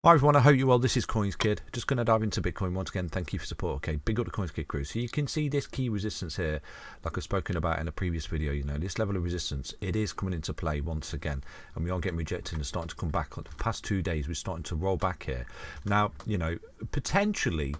Hi everyone, I hope you're well. This is CoinsKid. Just going to dive into Bitcoin once again. Thank you for support. Okay, big up the CoinsKid crew. So you can see this key resistance here, like I've spoken about in a previous video. You know, this level of resistance, it is coming into play once again, and we are getting rejected and starting to come back. The past 2 days, we're starting to roll back here. Now, you know, potentially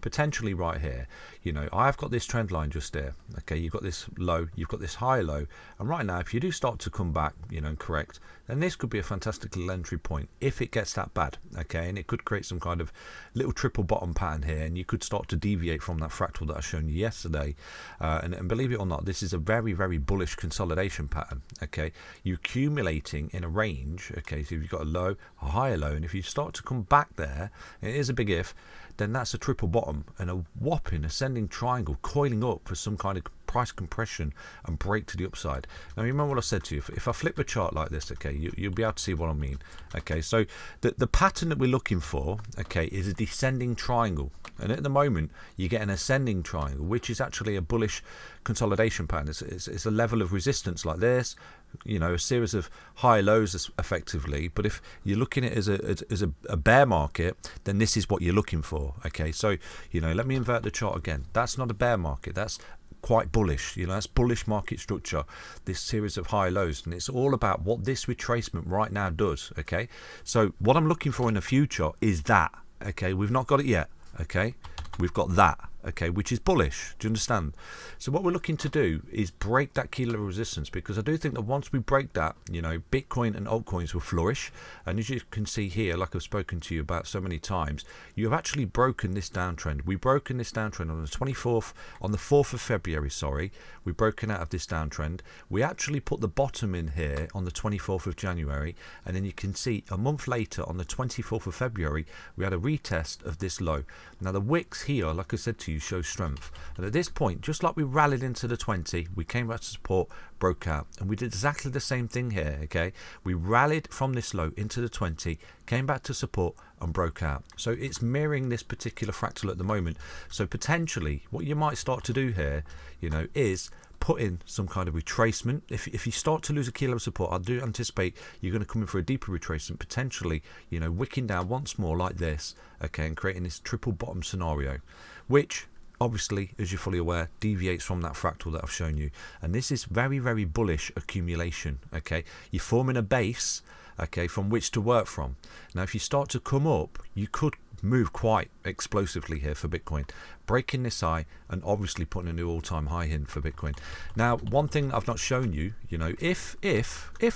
right here, you know, I've got this trend line just there. Okay, you've got this low, you've got this high low, and right now, if you do start to come back, you know, and correct, then this could be a fantastic little entry point if it gets that bad. Okay, and it could create some kind of little triple bottom pattern here, and you could start to deviate from that fractal that I shown you yesterday. And believe it or not, this is a very bullish consolidation pattern. Okay, you're accumulating in a range. Okay, so if you've got a low, a higher low, and if you start to come back there, it is a big if, then that's a triple bottom and a whopping ascending triangle coiling up for some kind of price compression and break to the upside. Now remember what I said to you, if I flip the chart like this, okay, you'll be able to see what I mean. Okay, so the pattern that we're looking for, okay, is a descending triangle, and at the moment you get an ascending triangle, which is actually a bullish consolidation pattern. It's a level of resistance like this, you know, a series of high lows effectively. But if you're looking at it as a bear market, then this is what you're looking for. Okay, so you know, let me invert the chart again. That's not a bear market, that's quite bullish. You know, that's bullish market structure, this series of high lows, and it's all about what this retracement right now does. Okay, so what I'm looking for in the future is that. Okay, we've not got it yet. Okay, we've got that. Okay, which is bullish. Do you understand? So what we're looking to do is break that key level resistance, because I do think that once we break that, you know, Bitcoin and altcoins will flourish. And as you can see here, like I've spoken to you about so many times, you have actually broken this downtrend. We've broken this downtrend on the 24th, on the 4th of February, sorry. We've broken out of this downtrend. We actually put the bottom in here on the 24th of January, and then you can see a month later on the 24th of February, we had a retest of this low. Now the wicks here, like I said to you, show strength, and at this point, just like we rallied into the 20, we came back to support, broke out, and we did exactly the same thing here. Okay, we rallied from this low into the 20, came back to support and broke out. So it's mirroring this particular fractal at the moment. So potentially what you might start to do here, you know, is put in some kind of retracement. If you start to lose a key level support, I do anticipate you're going to come in for a deeper retracement, potentially, you know, wicking down once more like this, okay, and creating this triple bottom scenario, which obviously, as you're fully aware, deviates from that fractal that I've shown you. And this is very bullish accumulation. Okay, you're forming a base, okay, from which to work from. Now if you start to come up, you could move quite explosively here for Bitcoin, breaking this high and obviously putting a new all-time high in for Bitcoin. Now one thing I've not shown you, you know, if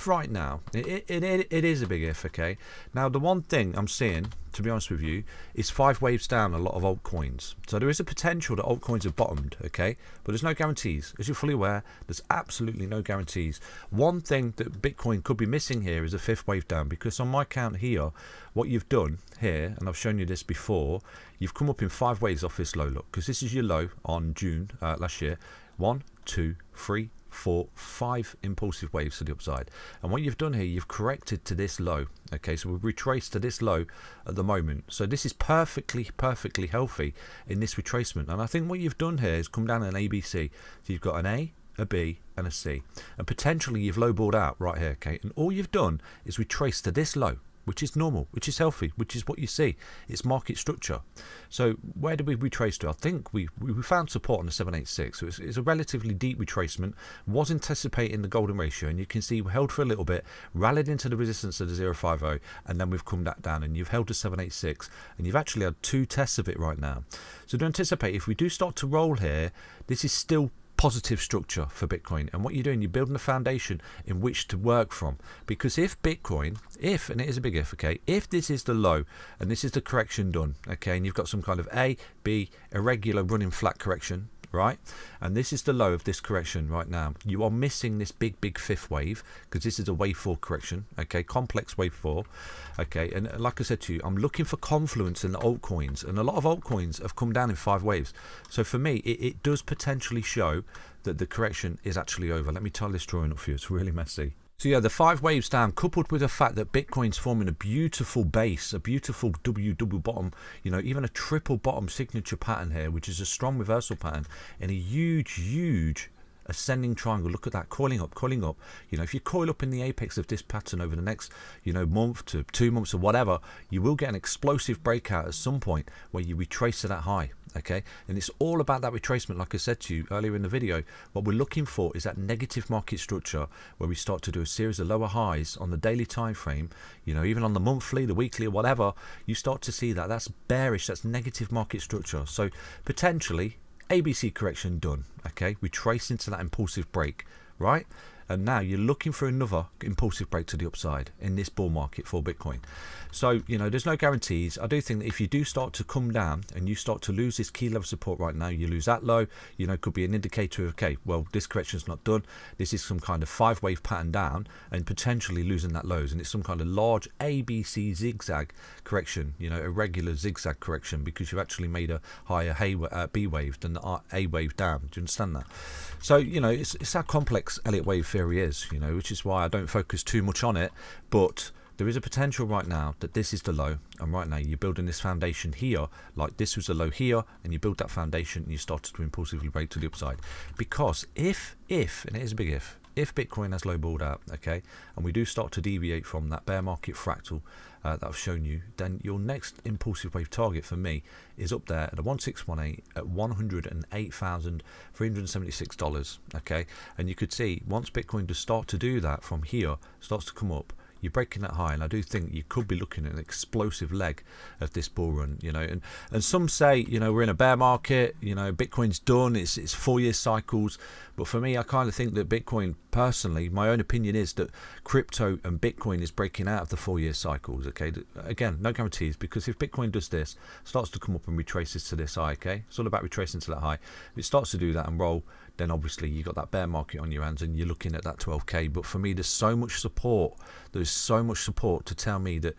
right now, it is a big if. Okay, now the one thing I'm seeing, to be honest with you, is 5 waves down a lot of altcoins. So there is a potential that altcoins have bottomed, okay, but there's no guarantees. As you're fully aware, there's absolutely no guarantees. One thing that Bitcoin could be missing here is a 5th wave down, because on my count here, what you've done here, and I've shown you this before, you've come up in 5 waves off this low. Look, because this is your low on June last year. 1, 2, 3, 4, 5 impulsive waves to the upside, and what you've done here, you've corrected to this low. Okay, so we've retraced to this low at the moment, so this is perfectly healthy in this retracement. And I think what you've done here is come down an ABC. So you've got an A, a B and a C, and potentially you've lowballed out right here. Okay, and all you've done is retrace to this low, which is normal, which is healthy, which is what you see. It's market structure. So where did we retrace to? I think we found support on the 786. So it's a relatively deep retracement. Was anticipating the golden ratio, and you can see we held for a little bit, rallied into the resistance of the 050, and then we've come back down, and you've held to 786, and you've actually had 2 tests of it right now. So to anticipate, if we do start to roll here, this is still positive structure for Bitcoin. And what you're doing, you're building a foundation in which to work from. Because if Bitcoin, and it is a big if, okay, if this is the low and this is the correction done, okay, and you've got some kind of A, B, irregular running flat correction, right, and this is the low of this correction right now, you are missing this big 5th wave, because this is a wave 4 correction, okay, complex wave 4, okay. And like I said to you, I'm looking for confluence in the altcoins, and a lot of altcoins have come down in 5 waves. So for me, it does potentially show that the correction is actually over. Let me tie this drawing up for you, it's really messy. So yeah, the 5 waves down, coupled with the fact that Bitcoin's forming a beautiful base, a beautiful W double bottom, you know, even a triple bottom signature pattern here, which is a strong reversal pattern, and a huge ascending triangle. Look at that, coiling up, coiling up. You know, if you coil up in the apex of this pattern over the next, you know, month to 2 months or whatever, you will get an explosive breakout at some point where you retrace to that high. Okay, and it's all about that retracement. Like I said to you earlier in the video, what we're looking for is that negative market structure where we start to do a series of lower highs on the daily time frame, you know, even on the monthly, the weekly, or whatever. You start to see that that's bearish, that's negative market structure. So potentially ABC correction done. Okay, we trace into that impulsive break, right? And now you're looking for another impulsive break to the upside in this bull market for Bitcoin. So, you know, there's no guarantees. I do think that if you do start to come down and you start to lose this key level support right now, you lose that low, you know, could be an indicator of, okay, well, this correction's not done. This is some kind of 5-wave pattern down and potentially losing that lows. And it's some kind of large ABC zigzag correction, you know, a regular zigzag correction, because you've actually made a higher B wave than the A wave down. Do you understand that? So, you know, it's how complex Elliott wave theory is, you know, which is why I don't focus too much on it. But there is a potential right now that this is the low, and right now you're building this foundation here, like this was a low here, and you build that foundation and you started to impulsively break to the upside. Because if, and it is a big if Bitcoin has low balled out, okay, and we do start to deviate from that bear market fractal that I've shown you, then your next impulsive wave target for me is up there at a 1618 at $108,376, okay. And you could see once Bitcoin does start to do that from here, starts to come up, you're breaking that high, and I do think you could be looking at an explosive leg of this bull run, you know. And some say, you know, we're in a bear market, you know, Bitcoin's done, it's 4-year cycles. But for me, I kind of think that Bitcoin, personally, my own opinion is that crypto and Bitcoin is breaking out of the 4-year cycles, okay. Again, no guarantees, because if Bitcoin does this, starts to come up and retraces to this high, okay, it's all about retracing to that high. If it starts to do that and roll, then obviously you've got that bear market on your hands and you're looking at that 12k. But for me, there's so much support to tell me that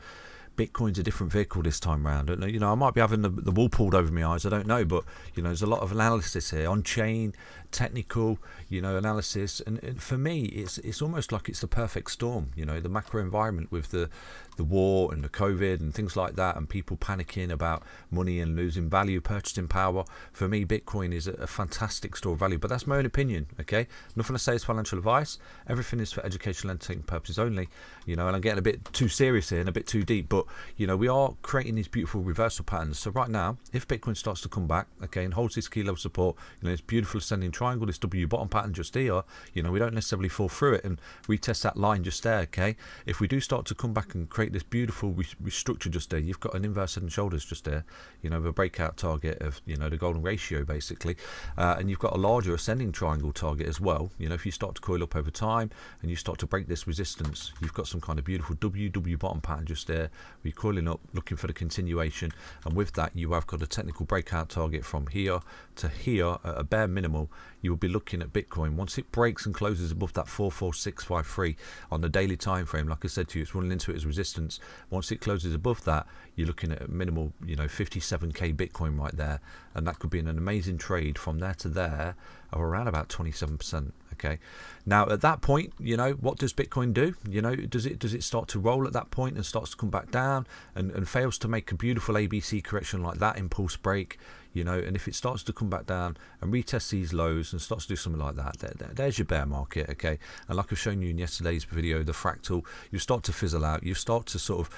Bitcoin's a different vehicle this time round. And, you know, I might be having the wool pulled over my eyes, I don't know, but, you know, there's a lot of analysis here on chain, technical, you know, analysis, and for me it's almost like it's the perfect storm, you know, the macro environment with the war and the COVID and things like that, and people panicking about money and losing value, purchasing power. For me, Bitcoin is a fantastic store of value, but that's my own opinion, okay. Nothing to say is financial advice, everything is for educational and entertainment purposes only, you know. And I'm getting a bit too serious here and a bit too deep, but, you know, we are creating these beautiful reversal patterns. So right now, if Bitcoin starts to come back, okay, and holds this key level support, you know, this beautiful ascending triangle, this W bottom pattern just here, you know, we don't necessarily fall through it and retest that line just there, okay. If we do start to come back and create this beautiful restructure just there, you've got an inverse head and shoulders just there, you know, with a breakout target of, you know, the golden ratio basically, and you've got a larger ascending triangle target as well. You know, if you start to coil up over time and you start to break this resistance, you've got some kind of beautiful W bottom pattern just there, we're coiling up, looking for the continuation, and with that you have got a technical breakout target from here to here at a bare minimal. You will be looking at Bitcoin once it breaks and closes above that 44653 on the daily time frame. Like I said to you, it's running into it as resistance. Once it closes above that, you're looking at a minimal, you know, 57k Bitcoin right there, and that could be an amazing trade from there to there of around about 27%. Okay, now at that point, you know, what does Bitcoin do? You know, does it start to roll at that point and starts to come back down and fails to make a beautiful ABC correction like that, impulse break, you know? And if it starts to come back down and retest these lows and starts to do something like that, there's your bear market, okay. And like I've shown you in yesterday's video, the fractal, you start to fizzle out, you start to sort of,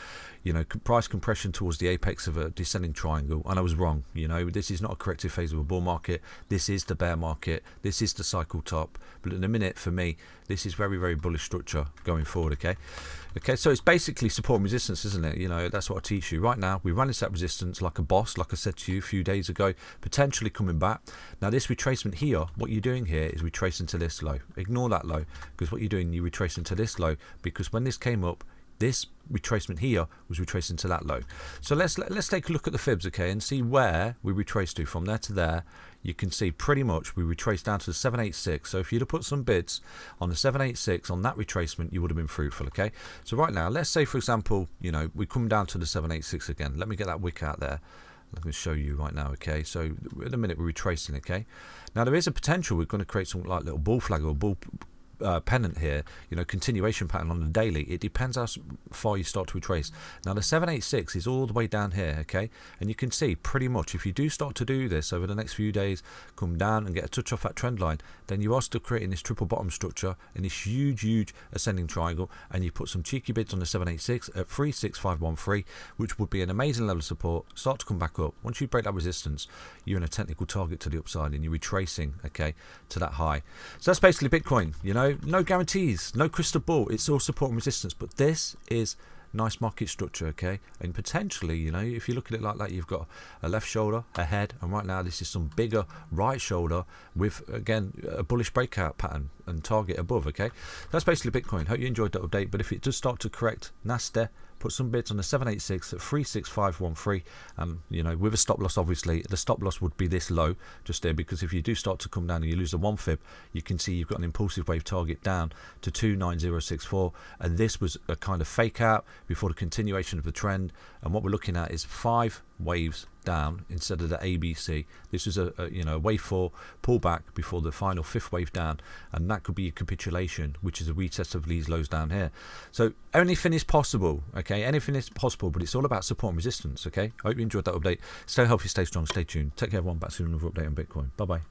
you know, price compression towards the apex of a descending triangle. And I was wrong, you know, this is not a corrective phase of a bull market, this is the bear market, this is the cycle top. But in a minute, for me, this is very, very bullish structure going forward, okay. So it's basically support and resistance, isn't it? You know, that's what I teach you. Right now, we run into that resistance like a boss, like I said to you a few days ago, potentially coming back. Now, this retracement here, what you're doing here is retracing to this low. Ignore that low, because what you're doing, you're retracing to this low, because when this came up, this retracement here was retracing to that low. So let's take a look at the fibs, okay, and see where we retrace to. From there to there, you can see pretty much we retraced down to the 786. So if you'd have put some bids on the 786 on that retracement, you would have been fruitful, okay. So right now, let's say for example, you know, we come down to the 786 again. Let me get that wick out there. I'm going to show you right now, okay. So in a minute we're retracing, okay. Now there is a potential we're going to create something like little bull flag or bull pennant here, you know, continuation pattern on the daily, it depends how far you start to retrace. Now the 786 is all the way down here, okay, and you can see pretty much if you do start to do this over the next few days, come down and get a touch off that trend line, then you are still creating this triple bottom structure in this huge ascending triangle, and you put some cheeky bids on the 786 at 36513, which would be an amazing level of support. Start to come back up. Once you break that resistance, you're in a technical target to the upside and you're retracing, okay, to that high. So that's basically Bitcoin. You know, no guarantees, no crystal ball, it's all support and resistance, but this is nice market structure, okay, and potentially, you know, if you look at it like that, you've got a left shoulder, a head, and right now this is some bigger right shoulder with, again, a bullish breakout pattern and target above, okay. That's basically Bitcoin. Hope you enjoyed that update, but if it does start to correct, nasty, put some bids on the 786 at 36513, you know, with a stop loss. Obviously the stop loss would be this low just there, because if you do start to come down and you lose the 1 fib, you can see you've got an impulsive wave target down to 29064, and this was a kind of fake out before the continuation of the trend, and what we're looking at is 5 waves down instead of the ABC. This was a you know, wave 4 pullback before the final 5th wave down, and that could be a capitulation, which is a retest of these lows down here. So anything is possible, okay, anything is possible, but it's all about support and resistance, okay. I hope you enjoyed that update. Stay healthy, stay strong, stay tuned. Take care everyone. Back soon with another update on Bitcoin. Bye bye.